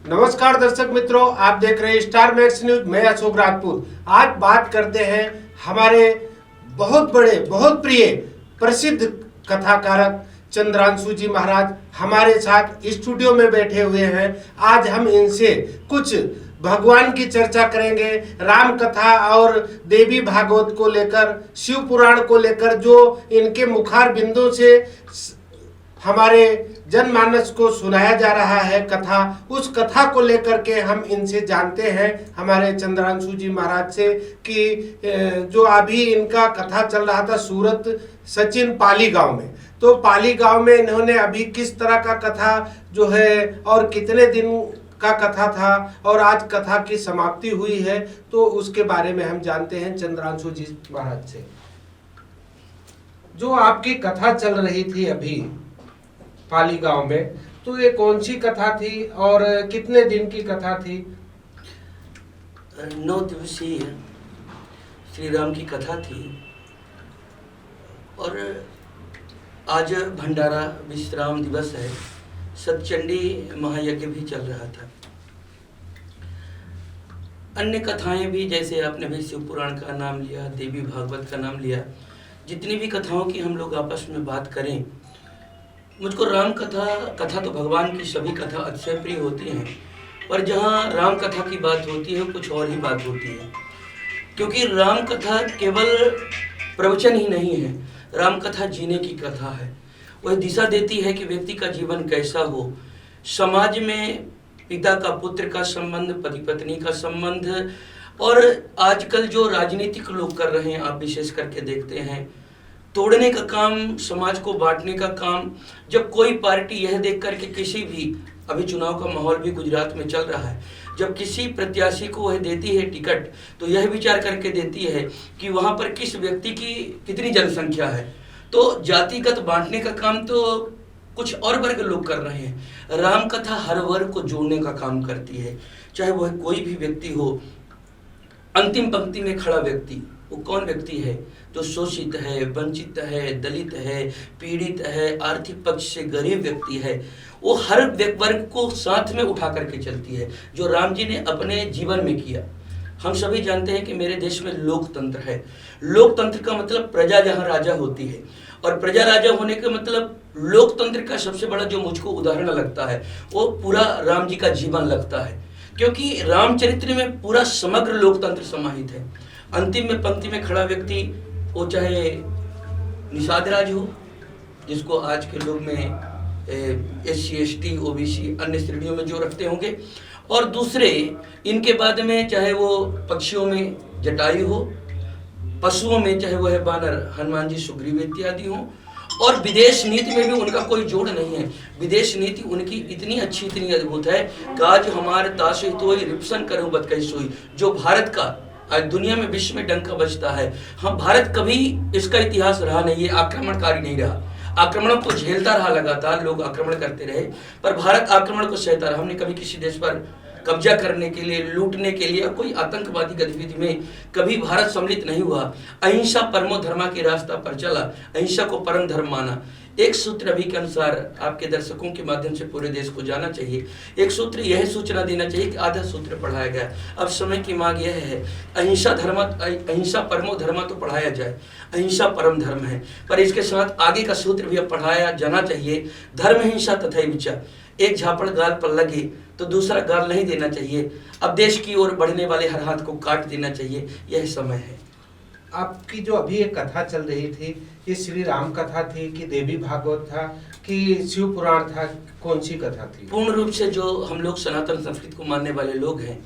नमस्कार दर्शक मित्रों, आप देख रहे हैं स्टार मैक्स न्यूज। मैं अशोक राजपूत। आज बात करते हैं हमारे बहुत बड़े, बहुत प्रिय, प्रसिद्ध कथाकारक चंद्रांशु जी महाराज हमारे साथ स्टूडियो में बैठे हुए हैं। आज हम इनसे कुछ भगवान की चर्चा करेंगे, राम कथा और देवी भागवत को लेकर, शिव पुराण को लेकर, जो इनके मुखार बिंदु से हमारे जनमानस को सुनाया जा रहा है कथा, उस कथा को लेकर के हम इनसे जानते हैं हमारे चंद्रांशु जी महाराज से कि जो अभी इनका कथा चल रहा था सूरत सचिन पाली गांव में, तो पाली गांव में इन्होंने अभी किस तरह का कथा जो है और कितने दिन का कथा था और आज कथा की समाप्ति हुई है, तो उसके बारे में हम जानते हैं चंद्रांशु जी महाराज से। जो आपकी कथा चल रही थी अभी पाली गांव में, तो ये कौन सी कथा थी और कितने दिन की कथा थी? 9 दिवसीय श्री राम की कथा थी और आज भंडारा विश्राम दिवस है। सतचंडी महायज्ञ भी चल रहा था। अन्य कथाएं भी, जैसे आपने भी शिव पुराण का नाम लिया, देवी भागवत का नाम लिया, जितनी भी कथाओं की हम लोग आपस में बात करें, मुझको राम कथा तो भगवान की सभी कथा अतिशय प्रिय होती हैं, पर जहाँ राम कथा की बात होती है कुछ और ही बात होती है। क्योंकि राम कथा केवल प्रवचन ही नहीं है, राम कथा जीने की कथा है। वह दिशा देती है कि व्यक्ति का जीवन कैसा हो, समाज में पिता का पुत्र का संबंध, पति पत्नी का संबंध, और आजकल जो राजनीतिक लोग कर रहे हैं, आप विशेष करके देखते हैं, तोड़ने का काम, समाज को बांटने का काम। जब कोई पार्टी यह देख कर के किसी भी, अभी चुनाव का माहौल भी गुजरात में चल रहा है, जब किसी प्रत्याशी को वह देती है टिकट, तो यह विचार करके देती है कि वहां पर किस व्यक्ति की कितनी जनसंख्या है। तो जातिगत बांटने का काम तो कुछ और वर्ग लोग कर रहे हैं। राम कथा हर वर्ग को जोड़ने का काम करती है, चाहे वह कोई भी व्यक्ति हो। अंतिम पंक्ति में खड़ा व्यक्ति वो कौन व्यक्ति है? जो शोषित है, वंचित है, दलित है, पीड़ित है, आर्थिक पक्ष से गरीब व्यक्ति है, वो हर वर्ग को साथ में उठा करके चलती है, जो राम जी ने अपने जीवन में किया। हम सभी जानते हैं कि मेरे देश में लोकतंत्र है। लोकतंत्र का मतलब प्रजा जहाँ राजा होती है, और प्रजा राजा होने का मतलब लोकतंत्र का सबसे बड़ा जो मुझको उदाहरण लगता है वो पूरा राम जी का जीवन लगता है। क्योंकि रामचरित्र में पूरा समग्र लोकतंत्र समाहित है। अंतिम में पंक्ति में खड़ा व्यक्ति, वो चाहे निषाद राज हो, जिसको आज के लोग में SC ST OBC अन्य श्रेणियों में जो रखते होंगे, और दूसरे इनके बाद में चाहे वो पक्षियों में जटायु हो, पशुओं में चाहे वह बानर हनुमान जी, सुग्रीव इत्यादि हो, और विदेश नीति में भी उनका कोई जोड़ नहीं है। विदेश नीति उनकी इतनी अच्छी, इतनी अद्भुत है, काज हमारे ताशे तो रिप्सन करूं बत कही सोई। जो भारत का आज दुनिया में, विश्व में डंका बजता है, हम भारत कभी इसका इतिहास रहा नहीं है, आक्रमणकारी नहीं रहा। आक्रमणों को झेलता रहा, लगातार लोग आक्रमण करते रहे, पर भारत आक्रमण को सहता रहा। हमने कभी किसी देश पर कब्जा करने के लिए, लूटने के लिए, कोई आतंकवादी गतिविधि में कभी भारत सम्मिलित नहीं हुआ। अहिंसा परमो धर्मा के रास्ता पर चला, अहिंसा को परम धर्म माना। एक सूत्र अभी के अनुसार आपके दर्शकों के माध्यम से पूरे देश को जाना चाहिए। एक सूत्र यह सूचना देना चाहिए कि आधा सूत्र पढ़ाया गया। अब समय की मांग यह है, अहिंसा परमो धर्मा तो पढ़ाया जाए, अहिंसा परम धर्म है, पर इसके साथ आगे का सूत्र भी अब पढ़ाया जाना चाहिए। धर्म हिंसा तथा विचार, एक झापड़ गाल पर लगे तो दूसरा गाल नहीं देना चाहिए। अब देश की ओर बढ़ने वाले हर हाथ को काट देना चाहिए, यह समय है। आपकी जो अभी एक कथा चल रही थी, ये श्री राम कथा थी कि देवी भागवत था कि शिव पुराण था, कौन सी कथा थी? पूर्ण रूप से जो हम लोग सनातन संस्कृति को मानने वाले लोग हैं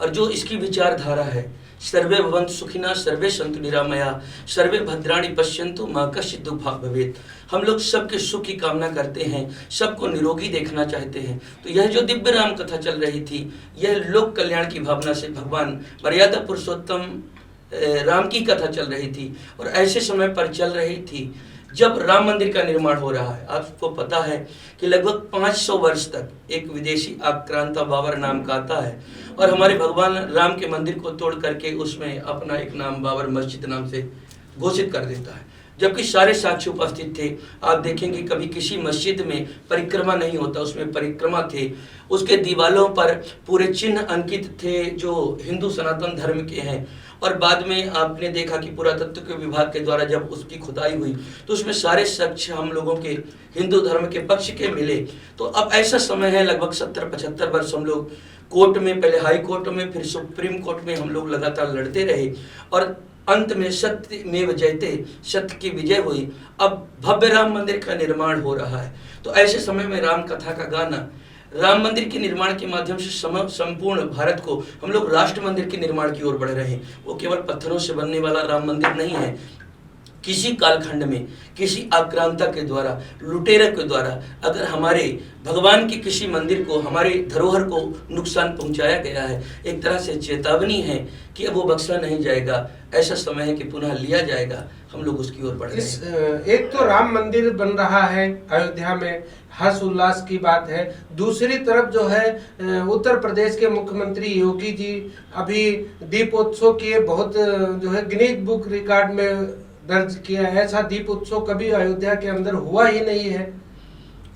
और जो इसकी विचारधारा है, सर्वे भवन्तु सुखिनः, सर्वे सन्तु निरामया, सर्वे भद्राणि पश्यन्तु मा कश्चित् दुःखभाग् भवेत्। हम लोग सबके सुख की कामना करते हैं, सबको निरोगी देखना चाहते हैं। तो यह जो दिव्य राम कथा चल रही थी, यह लोक कल्याण की भावना से भगवान मर्यादा पुरुषोत्तम राम की कथा चल रही थी, और ऐसे समय पर चल रही थी जब राम मंदिर का निर्माण हो रहा है। आपको पता है कि लगभग 500 वर्ष तक एक विदेशी आक्रांता बाबर नाम का आता है और हमारे भगवान राम के मंदिर को तोड़ करके उसमें अपना एक नाम बाबर मस्जिद नाम से घोषित कर देता है। जबकि सारे साक्ष्य उपस्थित थे। आप देखेंगे कभी किसी मस्जिद में परिक्रमा नहीं होता, उसमें परिक्रमा थे, उसके दीवालों पर पूरे चिन्ह अंकित थे जो हिंदू सनातन धर्म के हैं। और बाद में आपने देखा कि पुरातत्व के विभाग के द्वारा जब उसकी खुदाई हुई तो उसमें सारे साक्ष्य हम लोगों के हिंदू धर्म के पक्ष के मिले। तो अब ऐसा समय है, लगभग 70-75 वर्ष हम लोग कोर्ट में, पहले हाई कोर्ट में, फिर सुप्रीम कोर्ट में हम लोग लगातार लड़ते रहे और अंत में सत्य में जयते, सत्य की विजय हुई। अब भव्य राम मंदिर का निर्माण हो रहा है। तो ऐसे समय में राम कथा का गाना, राम मंदिर के निर्माण के माध्यम से संपूर्ण भारत को हम लोग राष्ट्र मंदिर के निर्माण की ओर बढ़ रहे हैं। वो केवल पत्थरों से बनने वाला राम मंदिर नहीं है। किसी कालखंड में किसी आक्रांता के द्वारा, लुटेरे के द्वारा अगर हमारे भगवान के किसी मंदिर को, हमारे धरोहर को नुकसान पहुंचाया गया है, एक तरह से चेतावनी है कि अब वो बख्शा नहीं जाएगा। ऐसा समय है कि पुनः लिया जाएगा। हम लोग उसकी ओर बढ़ रहे हैं। एक तो राम मंदिर बन रहा है अयोध्या में, हर्ष उल्लास की बात है। दूसरी तरफ जो है उत्तर प्रदेश के मुख्यमंत्री योगी जी अभी दीपोत्सव किए, बहुत जो है गिनीज बुक रिकॉर्ड में दर्ज किया है। ऐसा दीप उत्सव कभी अयोध्या के अंदर हुआ ही नहीं है।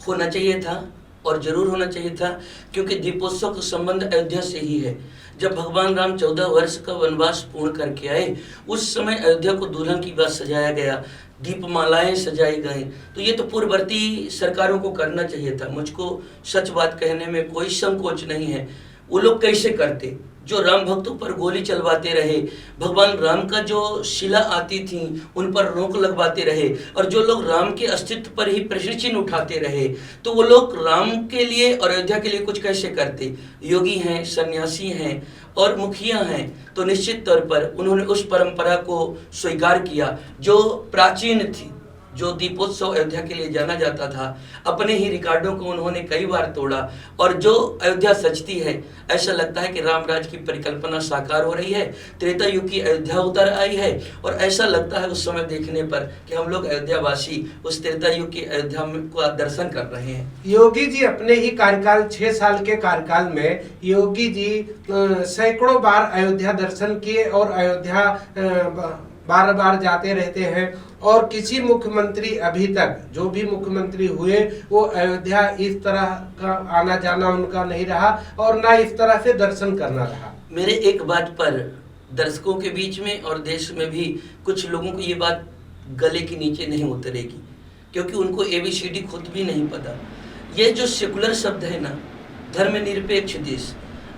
होना चाहिए था और जरूर होना चाहिए था, क्योंकि दीपोत्सव का संबंध अयोध्या से ही है। जब भगवान राम 14 वर्ष का वनवास पूर्ण करके आए, उस समय अयोध्या को दुल्हन की बात सजाया गया, दीपमालाएं सजाई गई। तो ये तो पूर्ववर्ती सरकारों को करना चाहिए था। मुझको सच बात कहने में कोई संकोच नहीं है। वो लोग कैसे करते जो राम भक्तों पर गोली चलवाते रहे, भगवान राम का जो शिला आती थी उन पर रोक लगवाते रहे, और जो लोग राम के अस्तित्व पर ही प्रश्न चिन्ह उठाते रहे, तो वो लोग राम के लिए और अयोध्या के लिए कुछ कैसे करते। योगी हैं, सन्यासी हैं और मुखिया हैं, तो निश्चित तौर पर उन्होंने उस परंपरा को स्वीकार किया जो प्राचीन थी। जो दीपोत्सव अयोध्या के लिए जाना जाता था, अपने ही रिकॉर्डों को उन्होंने कई बार तोड़ा। और जो अयोध्या सजती है, ऐसा लगता है कि रामराज की परिकल्पना साकार हो रही है, त्रेता युग की अयोध्या उतर आई है। और ऐसा लगता है उस समय देखने पर कि हम लोग अयोध्यावासी उस त्रेता युग की अयोध्या का दर्शन कर रहे हैं। योगी जी अपने ही कार्यकाल 6 साल के कार्यकाल में योगी जी सैकड़ों बार अयोध्या दर्शन किए और अयोध्या बार बार जाते रहते हैं। और किसी मुख्यमंत्री अभी तक जो भी मुख्यमंत्री हुए वो अयोध्या इस तरह का आना जाना उनका नहीं रहा और ना इस तरह से दर्शन करना रहा। मेरे एक बात पर दर्शकों के बीच में और देश में भी कुछ लोगों को ये बात गले के नीचे नहीं उतरेगी, क्योंकि उनको ABCD खुद भी नहीं पता। ये जो सेकुलर शब्द है ना, धर्मनिरपेक्ष देश,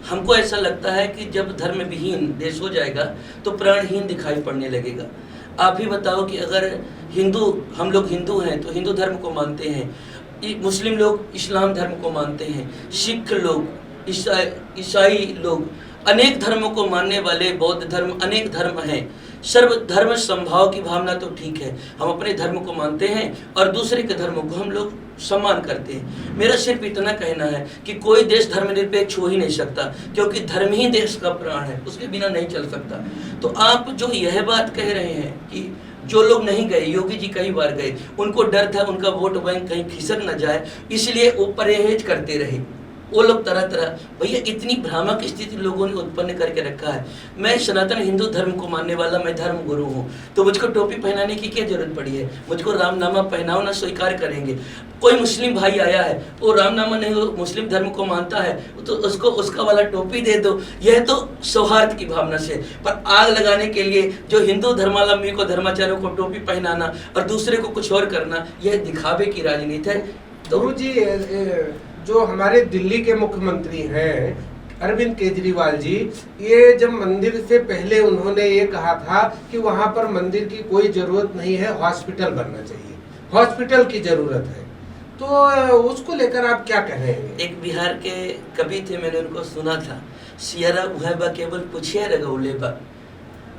हमको ऐसा लगता है कि जब धर्म विहीन देश हो जाएगा तो प्राणहीन दिखाई पड़ने लगेगा। आप ही बताओ कि अगर हिंदू, हम लोग हिंदू हैं तो हिंदू धर्म को मानते हैं, मुस्लिम लोग इस्लाम धर्म को मानते हैं, सिख लोग, ईसाई लोग, अनेक धर्मों को मानने वाले, बौद्ध धर्म, अनेक धर्म हैं। सर्व धर्म संभाव की भावना तो ठीक है, हम अपने धर्म को मानते हैं और दूसरे के धर्मों को हम लोग सम्मान करते हैं। मेरा सिर्फ इतना कहना है कि कोई देश धर्मनिरपेक्ष हो ही नहीं सकता, क्योंकि धर्म ही देश का प्राण है, उसके बिना नहीं चल सकता। तो आप जो यह बात कह रहे हैं कि जो लोग नहीं गए, योगी जी कई बार गए, उनको डर था उनका वोट बैंक कहीं खिसक न जाए, इसलिए वो परहेज करते रहे। वो लोग तरह तरह, भैया इतनी भ्रामक स्थिति लोगों ने उत्पन्न करके रखा है। मैं सनातन हिंदू धर्म को मानने वाला, मैं धर्म गुरु हूँ, तो मुझको टोपी पहनाने की क्या जरूरत पड़ी है? मुझको रामनामा पहनाओ ना, स्वीकार करेंगे। कोई मुस्लिम भाई आया है, वो रामनामा नहीं, वो मुस्लिम धर्म को मानता है, तो उसको उसका वाला टोपी दे दो। यह तो सौहार्द की भावना से, पर आग लगाने के लिए जो हिंदू धर्मावलंबी को, धर्माचार्यों को टोपी पहनाना और दूसरे को कुछ और करना, यह दिखावे की राजनीति है। तो गुरु जी, जो हमारे दिल्ली के मुख्यमंत्री हैं अरविंद केजरीवाल जी, ये जब मंदिर से पहले उन्होंने ये कहा था कि वहाँ पर मंदिर की कोई जरूरत नहीं है, हॉस्पिटल बनना चाहिए, हॉस्पिटल की जरूरत है, तो उसको लेकर आप क्या कह रहे हैं? एक बिहार के कवि थे, मैंने उनको सुना था, सियरा उहबा केवल पूछिए रगौलेबा।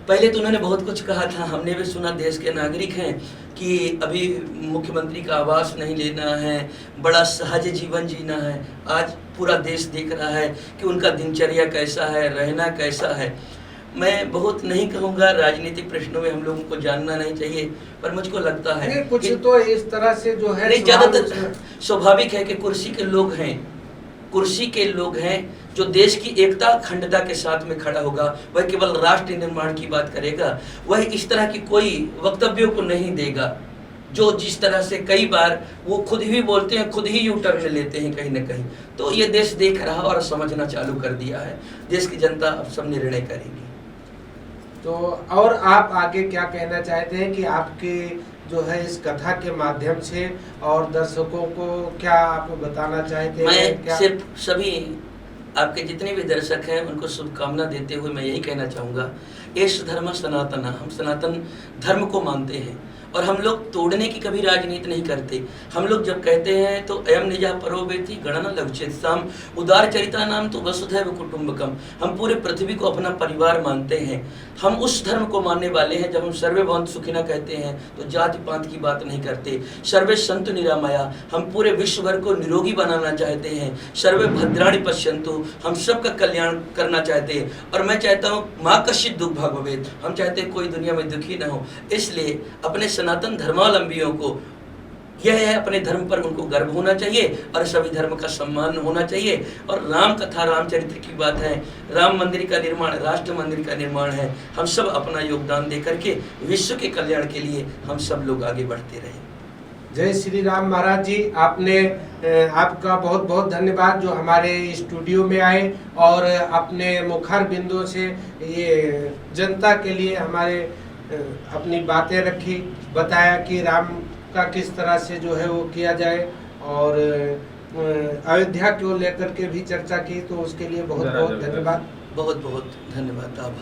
पहले तो उन्होंने बहुत कुछ कहा था, हमने भी सुना, देश के नागरिक हैं, कि अभी मुख्यमंत्री का आवास नहीं लेना है, बड़ा सहज जीवन जीना है। आज पूरा देश देख रहा है कि उनका दिनचर्या कैसा है, रहना कैसा है। मैं बहुत नहीं कहूँगा, राजनीतिक प्रश्नों में हम लोगों को जानना नहीं चाहिए, पर मुझको लगता है कुछ तो इस तरह से जो है, ज़्यादातर स्वाभाविक है कि कुर्सी के लोग हैं, कुर्सी के लोग हैं, जो देश की एकता अखंडता के साथ में खड़ा होगा, वह केवल राष्ट्र निर्माण की बात करेगा। वह इस तरह की कोई वक्तव्यों को नहीं देगा जो जिस तरह से कई बार वो खुद ही बोलते हैं, खुद ही यू टर्न लेते हैं कहीं ना कहीं। तो ये देश देख रहा और समझना चालू कर दिया है। देश की जनता अब सब निर्णय करेगी। तो और आप आगे क्या कहना चाहते हैं कि आपके जो है इस कथा के माध्यम से और दर्शकों को क्या आप बताना चाहते हैं? मैं सिर्फ सभी आपके जितने भी दर्शक हैं उनको शुभकामना देते हुए मैं यही कहना चाहूँगा, एष धर्म सनातन, हम सनातन धर्म को मानते हैं और हम लोग तोड़ने की कभी राजनीति नहीं करते। हम लोग जब कहते हैं तो अयम निजा परो वेति गणना लवचेताम उदार चरिता नाम तो वसुधैव कुटुंबकम, हम पूरे पृथ्वी को अपना परिवार मानते हैं। हम उस धर्म को मानने वाले हैं। जब हम सर्वे भवन्तु सुखिनः कहते हैं तो जाति पात की बात नहीं करते। सर्वे सन्तु निरामया, हम पूरे विश्व भर को निरोगी बनाना चाहते हैं। सर्वे भद्राणि पश्यन्तु, हम सबका कल्याण करना चाहते हैं। और मैं चाहता हूँ माँ कश्चित् दुःखभाग् भवेत्, हम चाहते हैं कोई दुनिया में दुखी न हो। इसलिए अपने सनातन धर्मावलंबियों को यह है, अपने धर्म पर उनको गर्व होना चाहिए और सभी धर्म का सम्मान होना चाहिए। और राम कथा रामचरित्र की बात है, राम मंदिर का निर्माण राष्ट्र मंदिर का निर्माण है। हम सब अपना योगदान दे करके विश्व के कल्याण के लिए हम सब लोग आगे बढ़ते रहे। जय श्री राम। महाराज जी, आपने आपका बहुत बहुत धन्यवाद जो हमारे स्टूडियो में आए और अपने मुखर बिंदुओं से ये जनता के लिए हमारे अपनी बातें रखी, बताया कि राम का किस तरह से जो है वो किया जाए और अयोध्या को लेकर के भी चर्चा की, तो उसके लिए बहुत बहुत धन्यवाद। बहुत बहुत धन्यवाद। आभार।